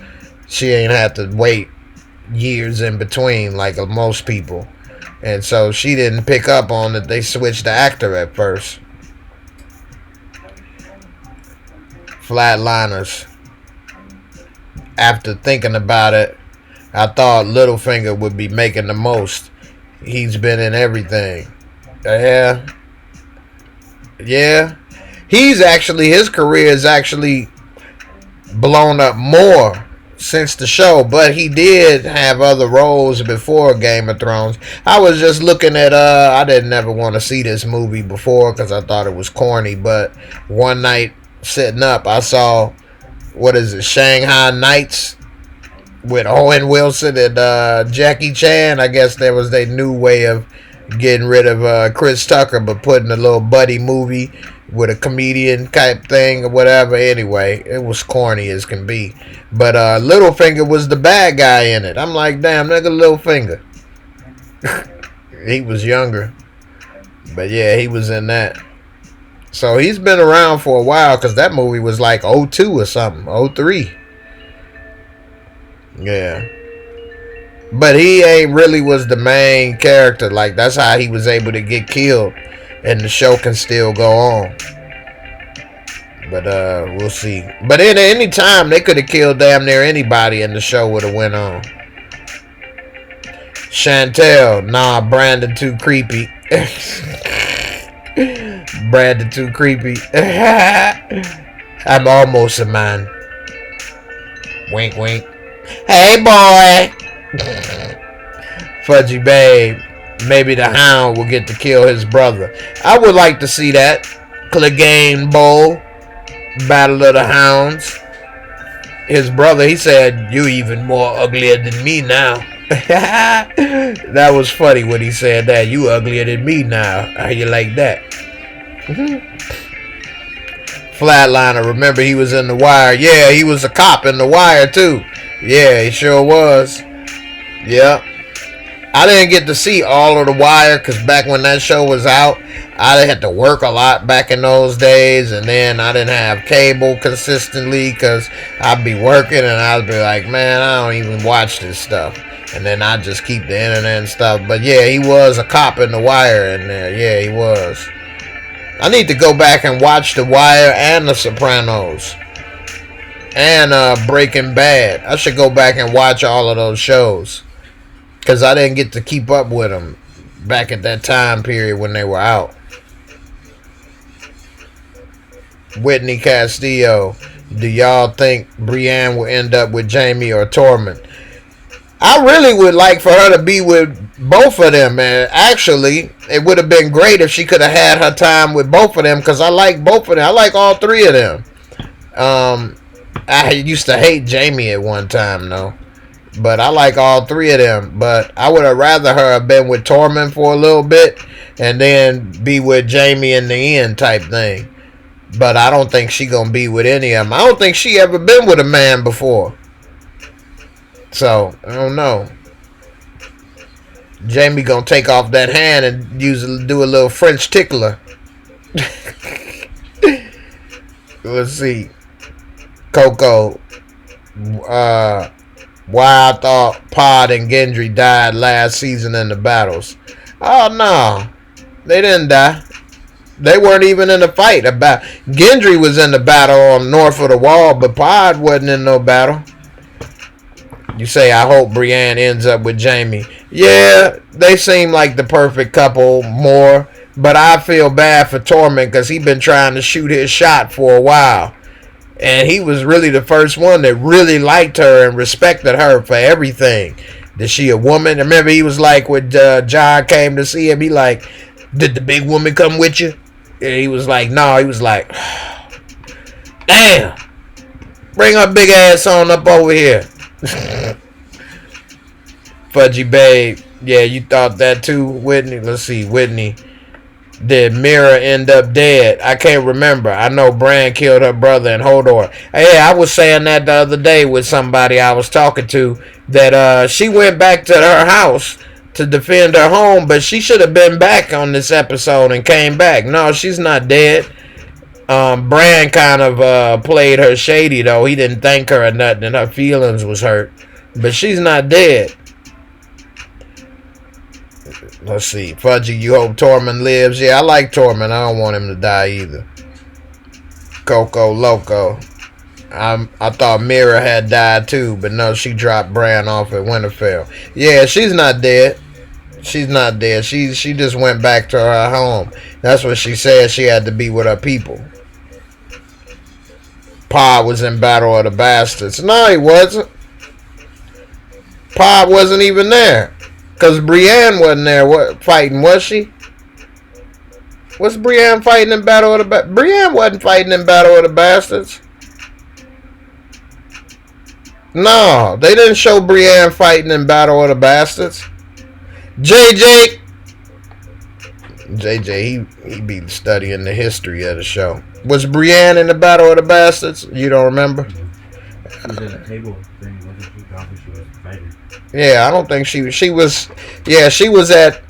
She ain't had to wait years in between like most people, and so she didn't pick up on that they switched the actor at first. Flatliners. After thinking about it, I thought Littlefinger would be making the most. He's been in everything. Yeah. His career is actually blown up more since the show, but he did have other roles before Game of Thrones. I was just looking at I didn't ever want to see this movie before because I thought it was corny, but one night sitting up, I saw, what is it, Shanghai Nights with Owen Wilson and Jackie Chan. I guess that was their new way of getting rid of Chris Tucker, but putting a little buddy movie with a comedian type thing or whatever. Anyway, it was corny as can be. But Littlefinger was the bad guy in it. I'm like, damn, nigga, Littlefinger. He was younger. But yeah, he was in that. So he's been around for a while, because that movie was like 02 or something. 03. Yeah. But he ain't really was the main character. Like, that's how he was able to get killed. And the show can still go on. But we'll see. But at any time, they could have killed damn near anybody and the show would have went on. Chantel. Nah, Brandon too creepy. Brandon too creepy. I'm almost a man. Wink, wink. Hey, boy. Fudgy babe. Maybe the Hound will get to kill his brother. I would like to see that. Clegane Bowl. Battle of the Hounds. His brother, he said, "You even more uglier than me now." That was funny when he said that. You uglier than me now. How you like that? Flatliner, remember he was in The Wire. Yeah, he was a cop in The Wire too. Yeah, he sure was. Yeah. I didn't get to see all of The Wire because back when that show was out, I had to work a lot back in those days, and then I didn't have cable consistently because I'd be working and I'd be like, man, I don't even watch this stuff. And then I'd just keep the internet and stuff. But yeah, he was a cop in The Wire in there. Yeah, he was. I need to go back and watch The Wire and The Sopranos. And Breaking Bad. I should go back and watch all of those shows. Because I didn't get to keep up with them back at that time period when they were out. Whitney Castillo. Do y'all think Brienne will end up with Jaime or Tormund? I really would like for her to be with both of them. And actually, it would have been great if she could have had her time with both of them. Because I like both of them. I like all three of them. I used to hate Jaime at one time, though. But I like all three of them. But I would have rather her have been with Tormund for a little bit and then be with Jaime in the end type thing. But I don't think she gonna be with any of them. I don't think she ever been with a man before. So, I don't know. Jaime gonna take off that hand and do a little French tickler. Let's see. Coco. Why I thought Pod and Gendry died last season in the battles. Oh, no. They didn't die. They weren't even in the fight. Gendry was in the battle on north of the wall, but Pod wasn't in no battle. You say, I hope Brienne ends up with Jaime. Yeah, they seem like the perfect couple more, but I feel bad for Tormund because he's been trying to shoot his shot for a while. And he was really the first one that really liked her and respected her for everything. Is she a woman? Remember, he was like, when Jon came to see him, he like, did the big woman come with you? And he was like, no. He was like, damn. Bring her big ass on up over here. Fudgy babe. Yeah, you thought that too, Whitney? Let's see, Whitney. Did Mira end up dead? I can't remember. I know Bran killed her brother in Hodor. Hey, I was saying that the other day with somebody I was talking to, that she went back to her house to defend her home, but she should have been back on this episode and came back. No, she's not dead. Bran kind of played her shady, though. He didn't thank her or nothing, and her feelings was hurt. But she's not dead. Let's see. Fudgy, you hope Tormund lives? Yeah, I like Tormund. I don't want him to die either. Coco Loco. I thought Mira had died too, but no, she dropped Bran off at Winterfell. Yeah, she's not dead. She's not dead. She just went back to her home. That's what she said. She had to be with her people. Pa was in Battle of the Bastards. No, he wasn't. Pa wasn't even there. Because Brienne wasn't there fighting, was she? Was Brienne fighting in Battle of the Bastards? Brienne wasn't fighting in Battle of the Bastards. No, they didn't show Brienne fighting in Battle of the Bastards. JJ, he be studying the history of the show. Was Brienne in the Battle of the Bastards? You don't remember? She was in a table thing, wasn't she? Probably she was fighting. Yeah, I don't think she was. Yeah, she was at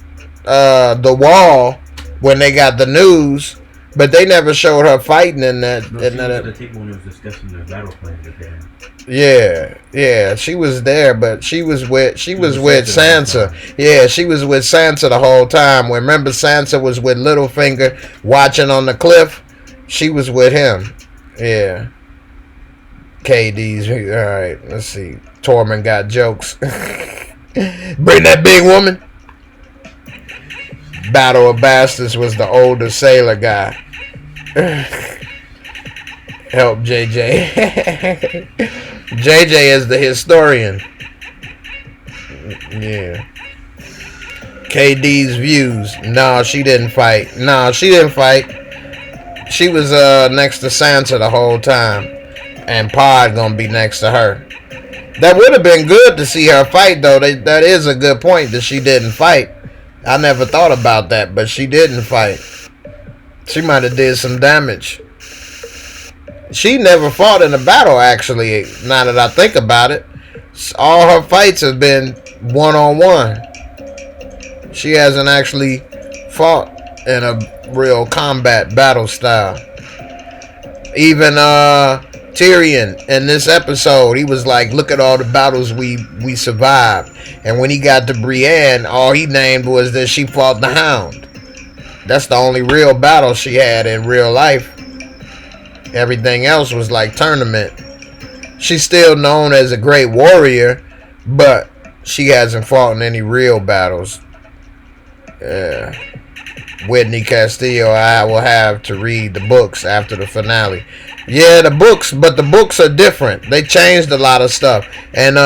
the wall when they got the news, but they never showed her fighting in that. No, she was at the table when it was discussing the battle plan that they had. Yeah, she was there, but she was with Sansa. Yeah, she was with Sansa the whole time. Remember, Sansa was with Littlefinger watching on the cliff. She was with him. Yeah. KD's. All right, let's see. Tormund got jokes. Bring that big woman. Battle of Bastards was the older sailor guy. Help JJ. JJ is the historian. Yeah. KD's views. No, she didn't fight. No, she didn't fight. She was next to Sansa the whole time. And Pod gonna be next to her. That would have been good to see her fight, though. That is a good point that she didn't fight. I never thought about that, but she didn't fight. She might have did some damage. She never fought in a battle, actually, now that I think about it. All her fights have been one-on-one. She hasn't actually fought in a real combat battle style. Even Tyrion in this episode, he was like, look at all the battles we survived. And when he got to Brienne, all he named was that she fought the Hound. That's the only real battle she had in real life. Everything else was like tournament. She's still known as a great warrior, but she hasn't fought in any real battles. Whitney Castillo, I will have to read the books after the finale. Yeah, the books, but the books are different. They changed a lot of stuff. And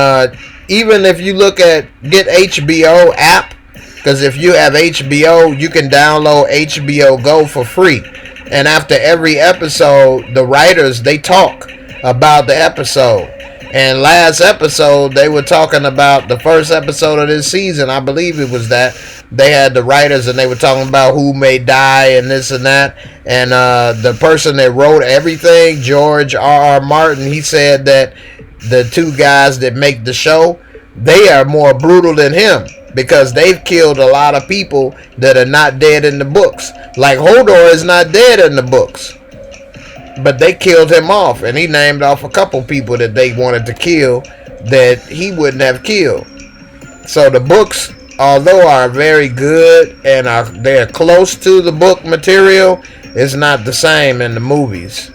even if you get HBO app, because if you have HBO, you can download HBO Go for free. And after every episode, the writers, they talk about the episode. And last episode, they were talking about the first episode of this season. I believe it was that. They had the writers and they were talking about who may die and this and that. And the person that wrote everything, George R.R. Martin, he said that the two guys that make the show, they are more brutal than him. Because they've killed a lot of people that are not dead in the books. Like Hodor is not dead in the books. But they killed him off. And he named off a couple people that they wanted to kill that he wouldn't have killed. So the books, although are very good and they're close to the book material, it's not the same in the movies.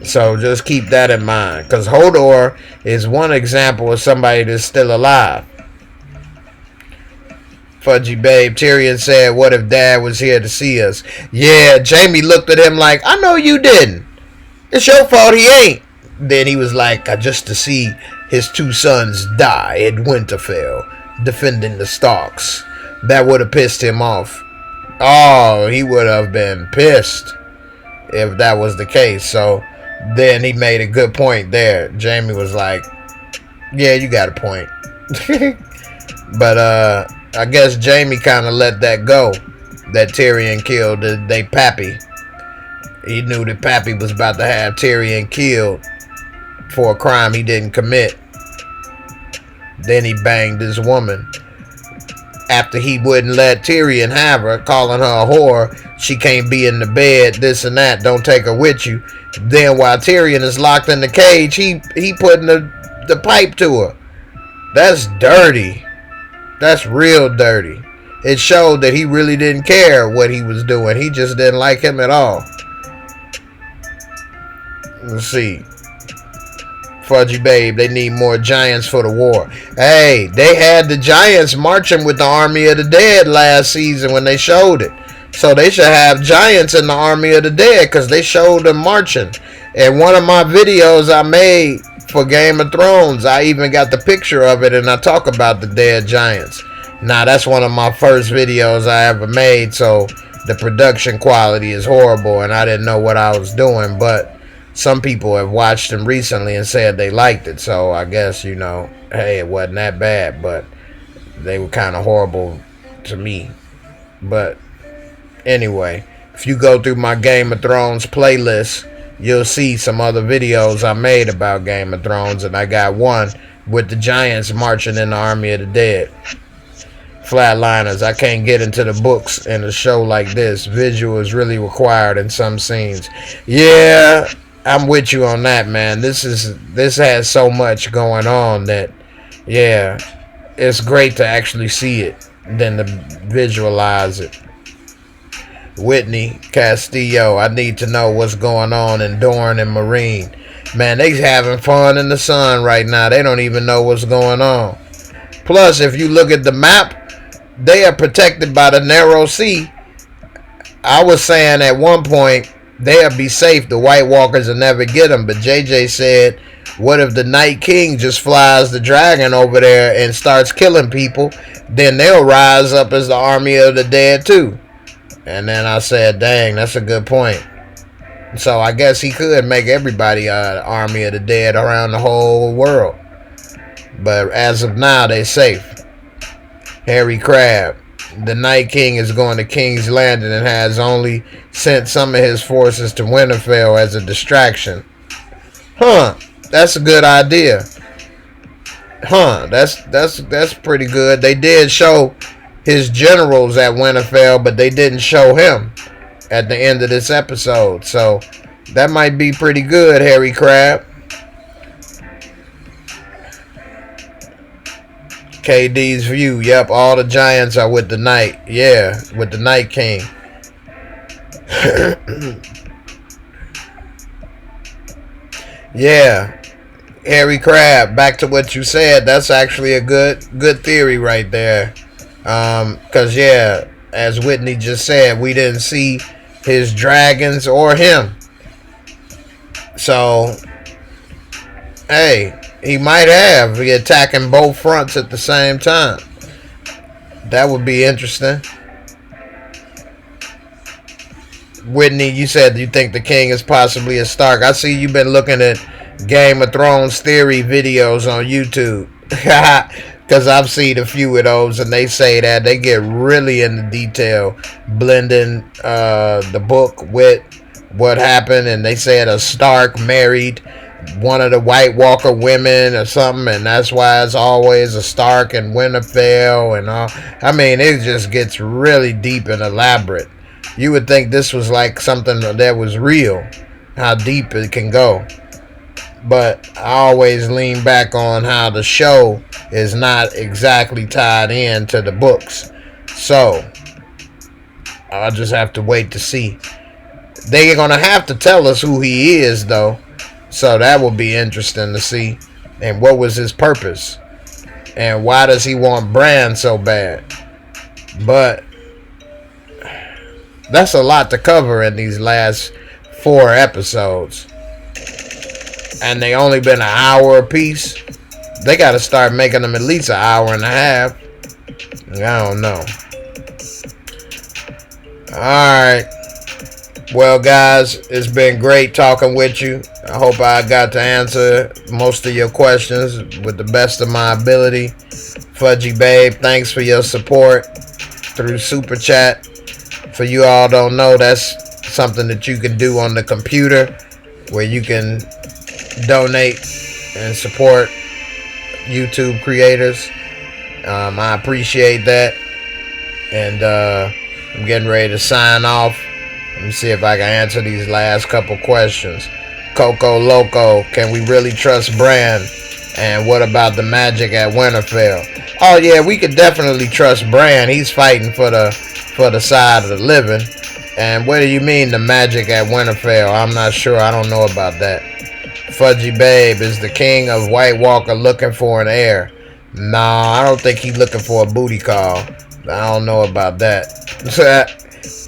So just keep that in mind. Because Hodor is one example of somebody that's still alive. Fudgy Babe, Tyrion said, what if Dad was here to see us? Yeah, Jamie looked at him like, I know you didn't. It's your fault he ain't. Then he was like, just to see his two sons die at Winterfell, defending the Starks. That would have pissed him off. Oh, he would have been pissed if that was the case. So then he made a good point there. Jamie was like, yeah, you got a point. But, I guess Jamie kind of let that go. That Tyrion killed they Pappy. He knew that Pappy was about to have Tyrion killed for a crime he didn't commit. Then he banged his woman. After he wouldn't let Tyrion have her, calling her a whore, she can't be in the bed, this and that, don't take her with you. Then while Tyrion is locked in the cage, he putting the pipe to her. That's dirty. That's real dirty. It showed that he really didn't care what he was doing. He just didn't like him at all. Let's see. Fudgy Babe, they need more giants for the war. Hey, they had the giants marching with the Army of the Dead last season when they showed it. So they should have giants in the Army of the Dead because they showed them marching. And one of my videos I made for Game of Thrones, I even got the picture of it and I talk about the dead giants. Now that's one of my first videos I ever made, so the production quality is horrible and I didn't know what I was doing, but some people have watched them recently and said they liked it, so I guess, hey, it wasn't that bad, but they were kind of horrible to me. But anyway, if you go through my Game of Thrones playlist, you'll see some other videos I made about Game of Thrones, and I got one with the giants marching in the Army of the Dead. Flatliners, I can't get into the books in a show like this. Visual is really required in some scenes. Yeah, I'm with you on that, man. This has so much going on that, yeah, it's great to actually see it than to visualize it. Whitney Castillo, I need to know what's going on in Dorne and Marine. Man, they having fun in the sun right now. They don't even know what's going on. Plus, if you look at the map, they are protected by the narrow sea. I was saying at one point they'll be safe. The White Walkers will never get them. But JJ said, what if the Night King just flies the dragon over there and starts killing people? Then they'll rise up as the army of the dead too. And then I said, dang, that's a good point. So I guess he could make everybody an army of the dead around the whole world. But as of now, they're safe. Harry Crab. The Night King is going to King's Landing and has only sent some of his forces to Winterfell as a distraction. Huh. That's a good idea. Huh. That's pretty good. They did show his generals at Winterfell, but they didn't show him at the end of this episode. So that might be pretty good, Harry Crab. KD's view. Yep, all the giants are with the Night. Yeah, with the Night King. Yeah. Harry Crab, back to what you said. That's actually a good theory right there. Cause yeah, as Whitney just said, we didn't see his dragons or him. So hey, he might have be attacking both fronts at the same time. That would be interesting. Whitney, you said you think the king is possibly a Stark. I see you've been looking at Game of Thrones theory videos on YouTube. Because I've seen a few of those, and they say that they get really into detail, blending the book with what happened. And they said a Stark married one of the White Walker women or something, and that's why it's always a Stark in Winterfell and all. I mean, it just gets really deep and elaborate. You would think this was like something that was real, how deep it can go. But I always lean back on how the show is not exactly tied in to the books. So I'll just have to wait to see. They're going to have to tell us who he is, though. So that will be interesting to see. And what was his purpose? And why does he want Bran so bad? But that's a lot to cover in these last 4 episodes. And they only been an hour apiece. They got to start making them at least an hour and a half. I don't know. Alright. Well, guys, it's been great talking with you. I hope I got to answer most of your questions with the best of my ability. Fudgy Babe, thanks for your support through Super Chat. For you all don't know, that's something that you can do on the computer where you can donate and support YouTube creators. I appreciate that. And I'm getting ready to sign off. Let me see if I can answer these last couple questions. Coco Loco, can we really trust Bran? And what about the magic at Winterfell? Oh yeah, we could definitely trust Bran. He's fighting for the side of the living. And what do you mean the magic at Winterfell? I'm not sure. I don't know about that. Fudgy Babe, is the king of White Walker looking for an heir? Nah, I don't think he's looking for a booty call. I don't know about that.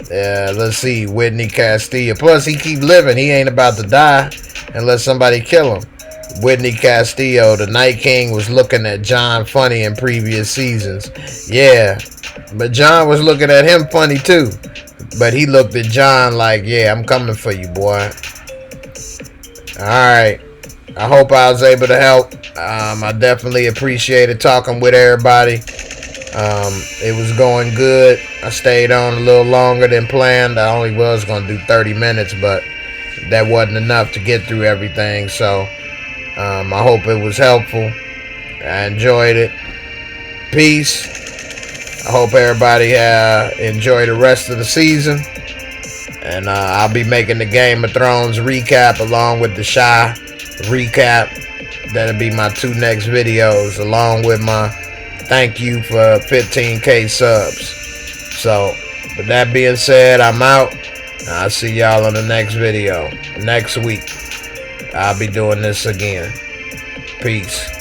Yeah, let's see. Whitney Castillo. Plus, he keep living. He ain't about to die unless somebody kill him. Whitney Castillo, the Night King, was looking at Jon funny in previous seasons. Yeah, but Jon was looking at him funny too. But he looked at Jon like, yeah, I'm coming for you, boy. Alright. I hope I was able to help. I definitely appreciated talking with everybody. It was going good. I stayed on a little longer than planned. I only was going to do 30 minutes, but that wasn't enough to get through everything. So I hope it was helpful. I enjoyed it. Peace. I hope everybody enjoy the rest of the season. And I'll be making the Game of Thrones recap along with the Shy recap. That'll be my 2 next videos, along with my thank you for 15K subs. So, with that being said, I'm out. I'll see y'all in the next video. Next week, I'll be doing this again. Peace.